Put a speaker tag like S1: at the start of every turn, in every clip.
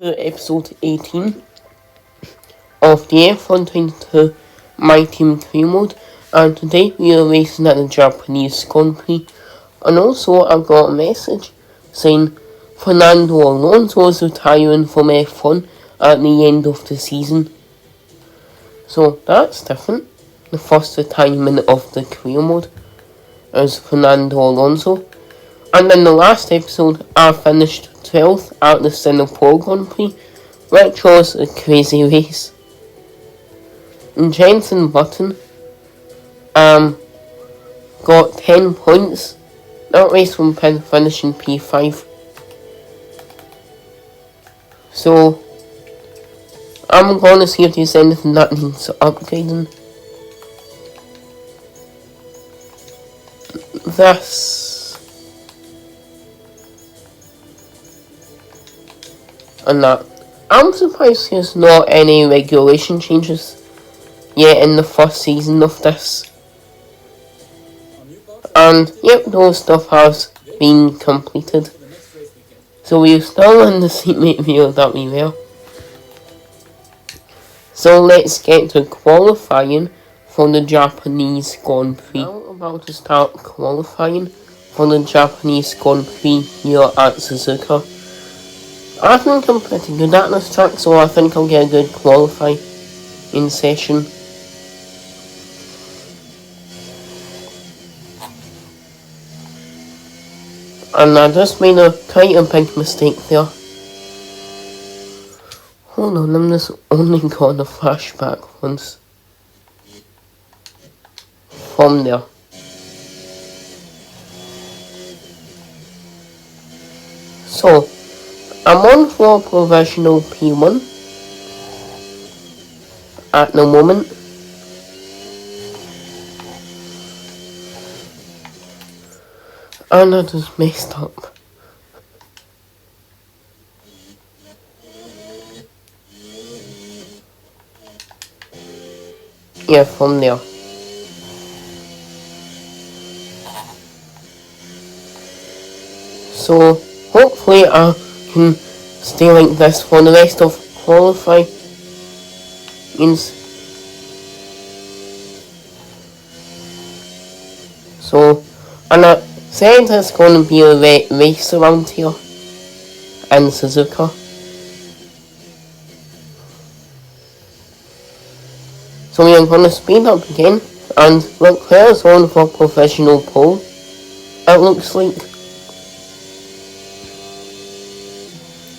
S1: to episode 18 of the F122 My Team Career Mode, and today we are racing at the Japanese Grand Prix. And also I got a message saying Fernando Alonso is retiring from F1 at the end of the season. So that's different. The first retirement of the career mode is Fernando Alonso. And in the last episode, I finished 12th at the Singapore Grand Prix, which was a crazy race. And Jenson Button got 10 points. That race from finishing P5. So I'm gonna see if there's anything that needs upgrading. This and that. I'm surprised there's not any regulation changes yet in the first season of this. And yep, those stuff has been completed. So we're still in the seatmate wheel that we were. So let's get to qualifying for the Japanese Grand Prix. Now we're about to start qualifying for the Japanese Grand Prix here at Suzuka. I think I'm pretty good at this track, so I think I'll get a good qualifying session. And I just made quite a big mistake there. Hold on, I'm just only got a flashback once from there. So I'm on for provisional P1 at the moment. And I just messed up. Yeah, from there. So hopefully I can stay like this for the rest of qualifying. So, and I said it's going to be a race around here in Suzuka. So we are going to speed up again, and Leclerc's on for professional pole, it looks like.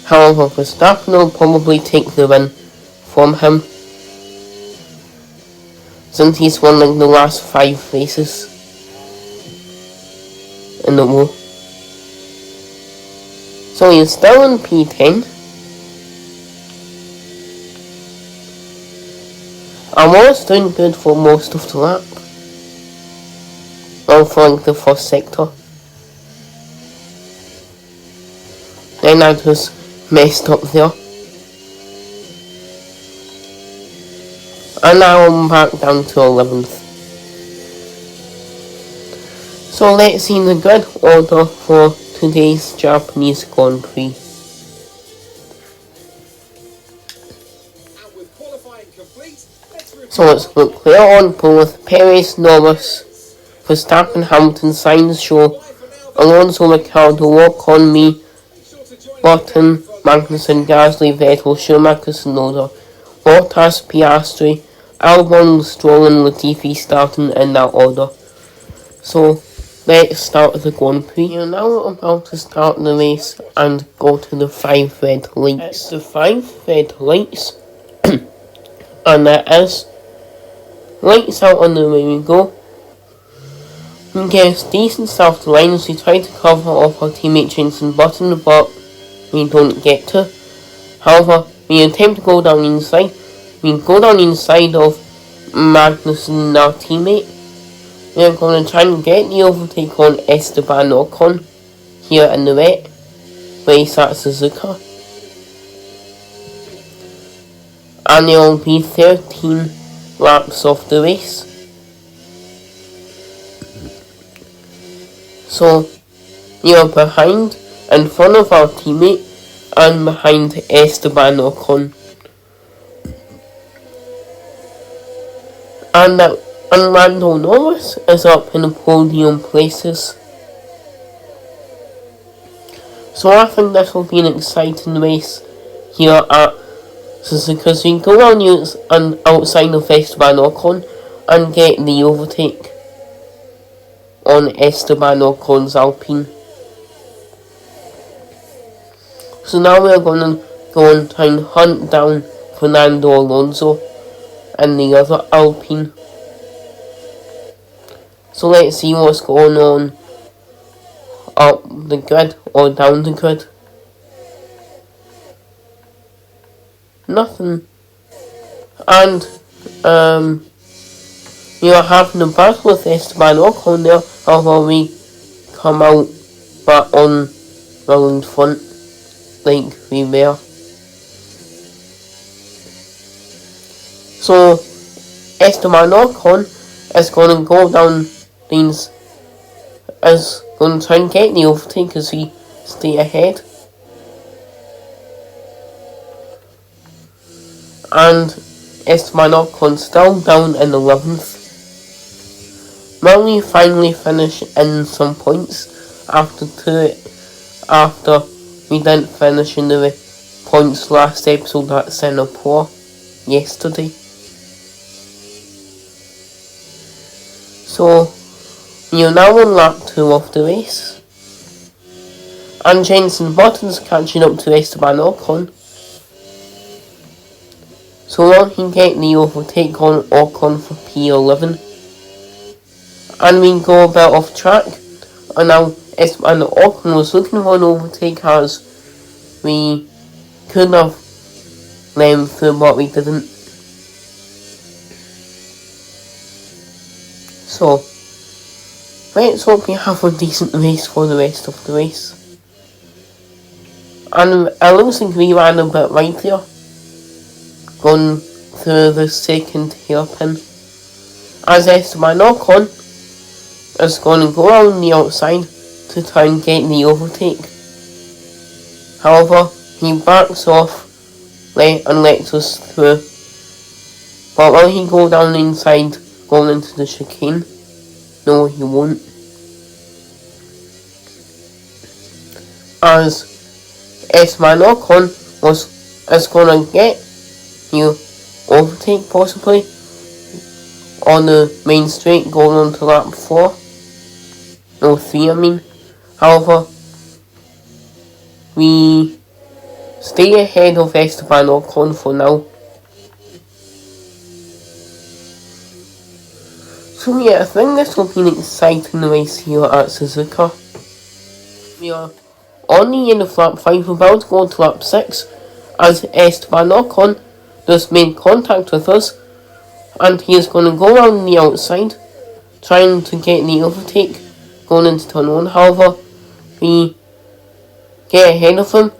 S1: However, Verstappen will probably take the win from him, since he's won like the last 5 races in a row. So he's still in P10. I was doing good for most of the lap. Well, for like the first sector. Then I just messed up there. And now I'm back down to 11th. So let's see the grid order for today's Japanese Grand Prix. So it's Leclerc on pole with Perez, Norris, Verstappen, Hamilton, Sainz, Shaw, Alonso, Ricciardo, Ocon, me, Button, Magnussen, Gasly, Vettel, Schumacher, Tsunoda, Bottas, Piastri, Albon, Stroll and Latifi starting in that order. So let's start the Grand Prix. We are now about to start the race and go to the 5 red lights. It's the 5 red lights and there is lights out on the way we go. We get decent south lines. We try to cover off our teammate Jenson Button, but we don't get to. However, we attempt to go down inside. We go down inside of Magnussen, our teammate. We are going to try and get the overtake on Esteban Ocon here in the wet race at Suzuka. And there will be 13 laps of the race. So, you are behind in front of our teammate and behind Esteban Ocon. And Lando Norris is up in the podium places. So I think this will be an exciting race here at SUZUKA. So you go around and outside of Esteban Ocon and get the overtake on Esteban Ocon's Alpine. So now we're going to go and try and hunt down Fernando Alonso and the other Alpine. So let's see what's going on up the grid or down the grid. Nothing. And we are having a battle with Esteban Ocon there, however we come out back on round front like we were. So Esteban Ocon is going to go down these, is going to try and get the overtake as we stay ahead. And Esteban Ocon still down in 11th. Now we finally finish in some points after we didn't finish in the points last episode at Singapore yesterday. So we are now on lap 2 of the race. And Jenson Button's catching up to Esteban Ocon. So now he can get the overtake on Ocon for P11. And we go a bit off track. And now Esteban Ocon was looking for an overtake as we could have let him through, but we didn't. So let's hope we have a decent race for the rest of the race. And it looks like we ran a bit right there, going through the second hairpin, as Esteban Ocon is going to go around the outside to try and get the overtake. However, he backs off and lets us through. But will he go down inside, going into the chicane? No, he won't. As Esteban Ocon is going to get you overtake possibly on the main straight going on to lap 4. No, 3 I mean. However, we stay ahead of Esteban Ocon for now. So yeah, I think this will be an exciting race here at SUZUKA. We are on the end of lap 5, about to go to lap 6, as Esteban Ocon just made contact with us, and he is going to go around the outside, trying to get the overtake, going into turn 1. However, we get ahead of him,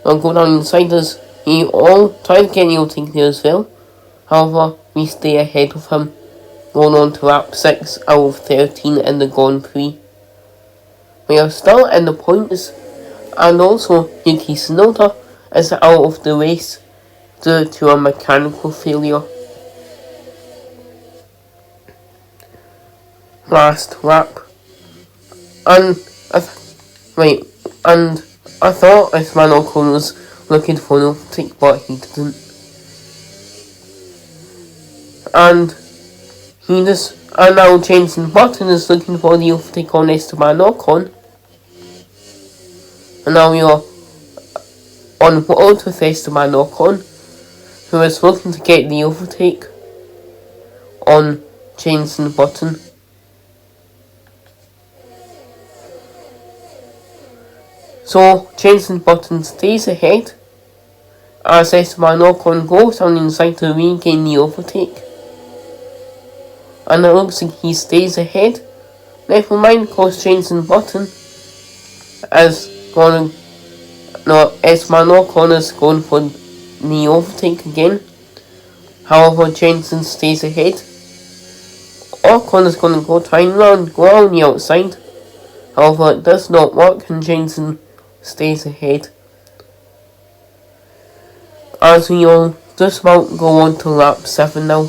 S1: and go down inside us. He all try to get the overtake there as well. However, we stay ahead of him, going on to lap 6 out of 13 in the Grand Prix. We are still in the points, and also Yuki Tsunoda is out of the race due to a mechanical failure last lap. And I thought Esteban Ocon was looking for an overtake, but he didn't. And now Jenson Button is looking for the overtake on Esteban Ocon. And now we are on board with Esteban Ocon, who is looking to get the overtake on Jenson Button. So Jenson Button stays ahead as Esteban Ocon goes down inside to regain the overtake. And it looks like he stays ahead. Never mind, cause Jenson Button is going to... No, Esteban Ocon is going for the overtake again. However, Jenson stays ahead. Ocon is going to go around the outside. However, it does not work and Jenson stays ahead. as we all just about go on to lap 7 now.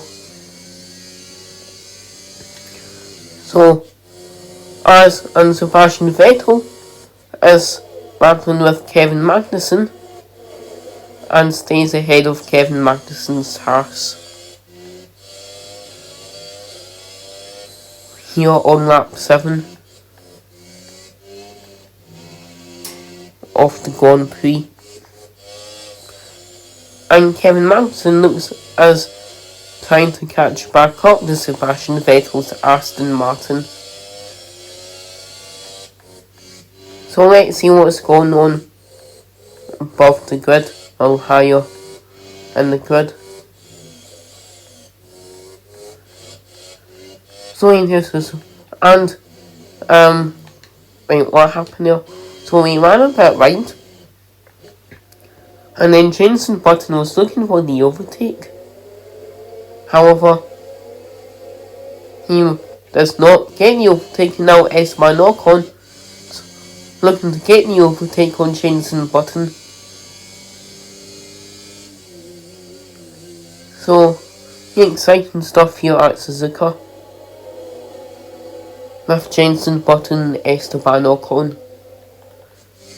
S1: So, as Sebastian Vettel is battling with Kevin Magnussen and stays ahead of Kevin Magnussen's Haas. Here on lap 7 of the Grand Prix. And Kevin Magnussen looks as trying to catch back up to Sebastian Vettel's Aston Martin. So let's see what's going on above the grid, or higher in the grid. So in here, and wait, what happened there? So we ran a bit right, and then Jenson Button was looking for the overtake. However, he does not get the overtake. Now Esteban Ocon looking to get the overtake on Jenson Button. So, exciting stuff here at Suzuka with Jenson Button and Esteban Ocon.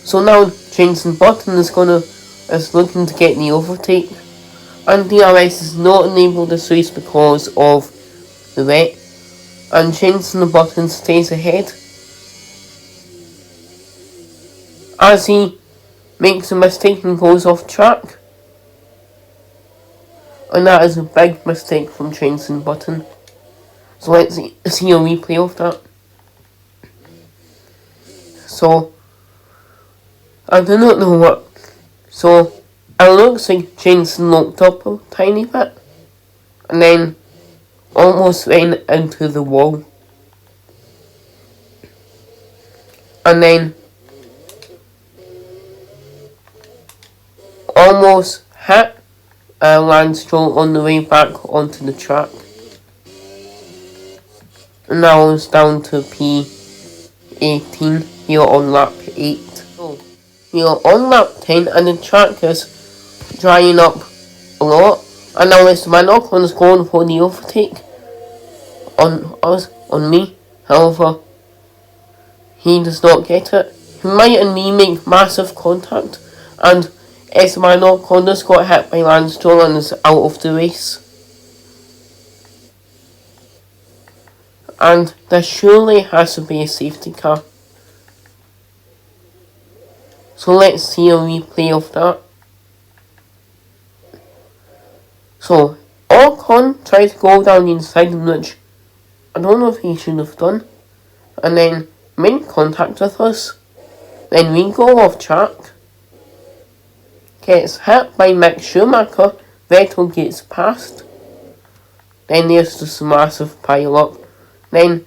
S1: So now Jenson Button is looking to get the overtake, and DRS is not enabled this race because of the wet, and Jenson Button stays ahead as he makes a mistake and goes off track. And that is a big mistake from Jenson Button. So let's see a replay of that. So, I do not know what. So, it looks like Jenson locked up a tiny bit, and then almost ran into the wall. And then almost hit Lance Stroll on the way back onto the track. And now it's down to P18 here on lap 8. So, we are on lap 10 and the track is drying up a lot. And now Esteban Ocon is going for the overtake on me. However, he does not get it. He might and me make massive contact, and Esteban Ocon just got hit by Lance Stroll and is out of the race. And there surely has to be a safety car. So let's see a replay of that. So, Ocon tried to go down the inside, which I don't know if he should have done, and then made contact with us. Then we go off track, gets hit by Mick Schumacher, Vettel gets past, then there's just a massive pile up. Then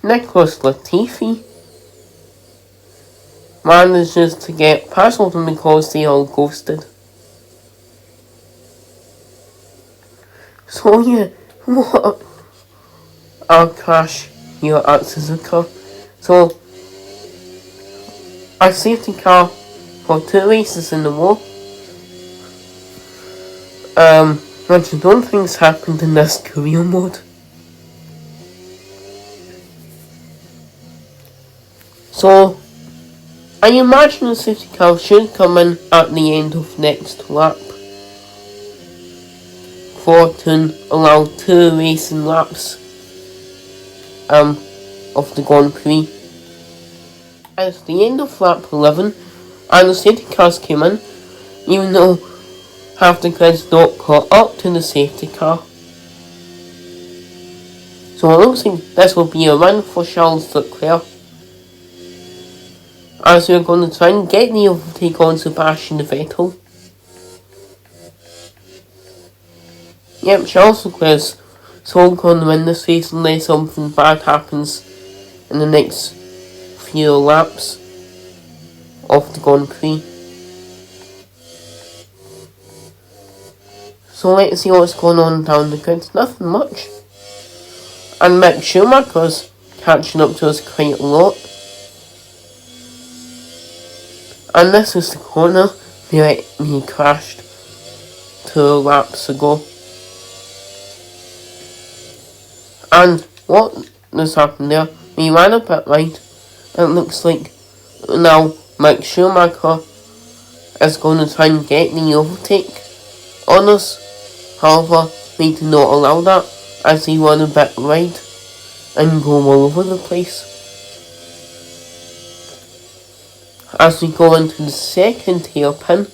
S1: Nicholas Latifi manages to get past them because they all ghosted. So yeah, what a crash here at Suzuka. So, a safety car for 2 races in a row, which I don't think's happened in this career mode. So, I imagine the safety car should come in at the end of next lap to allow 2 racing laps of the Grand Prix. At the end of lap 11, and the safety cars came in, even though half the grid's not caught up to the safety car. So it looks like this will be a run for Charles Leclerc, as we're going to try and get the overtake on Sebastian Vettel. Yep, Charles Leclerc's so going to win this race unless something bad happens in the next few laps of the Grand Prix. So let's see what's going on down the grid. Nothing much. And Mick Schumacher's catching up to us quite a lot. And this is the corner where he crashed. 2 laps ago. And what has happened there? We ran a bit wide. It looks like now Mick Schumacher is going to try and get the overtake on us. However, we do not allow that as he run a bit wide and go all over the place. As we go into the second hairpin,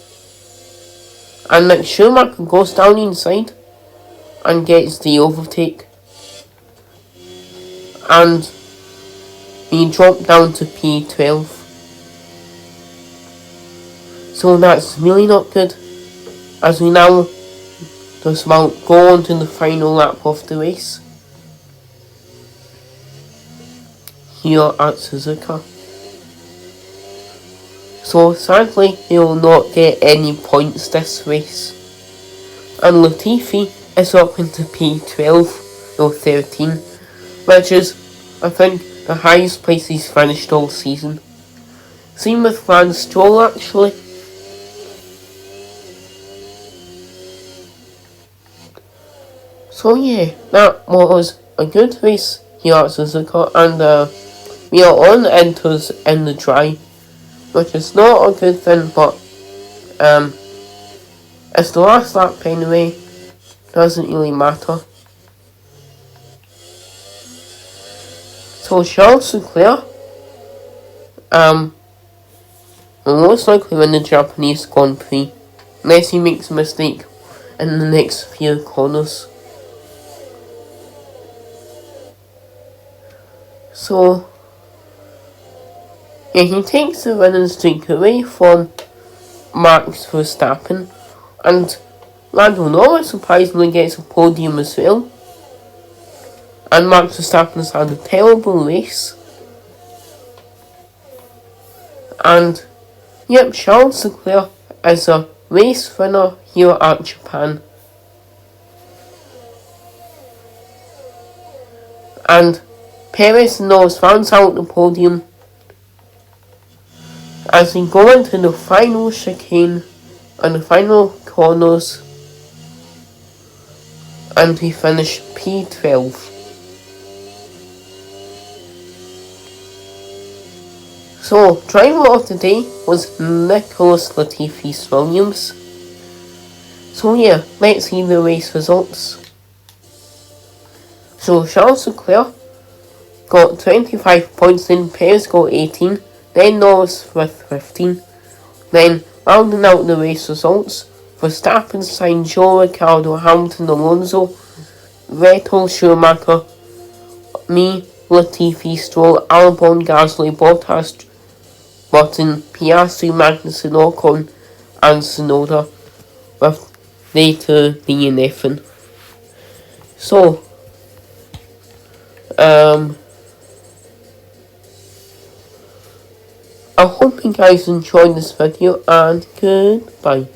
S1: and Mick Schumacher goes down inside and gets the overtake, and we drop down to P12. So that's really not good, as we now just about go on to the final lap of the race here at Suzuka. So sadly, he will not get any points this race. And Latifi is up into P12 or 13, which is, I think, the highest place he's finished all season. Same with Lance Stroll actually. So yeah, that was a good race here at Suzuka, and we are on enters in the dry, which is not a good thing, but it's the last lap anyway, doesn't really matter. So Charles Leclerc will most likely win the Japanese Grand Prix, unless he makes a mistake in the next few corners. So yeah, he takes the winning streak away from Max Verstappen, and Lando Norris surprisingly gets a podium as well. And Max Verstappen has had a terrible race. And yep, Charles Leclerc is a race winner here at Japan. And Perez and Norris rounds out the podium as we go into the final chicane and the final corners, and we finish P12. So, driver of the day was Nicholas Latifi Williams. So yeah, let's see the race results. So Charles Leclerc got 25 points, then Perez got 18, then Norris with 15. Then, rounding out the race results, Verstappen, Sainz, Joe, Ricardo, Hamilton, Alonso, Vettel, Schumacher, me, Latifi, Stroll, Albon, Gasly, Bottas, Button, Piastri, Magnussen, Ocon, and Tsunoda, with they two being F1. So, I hope you guys enjoyed this video, and goodbye.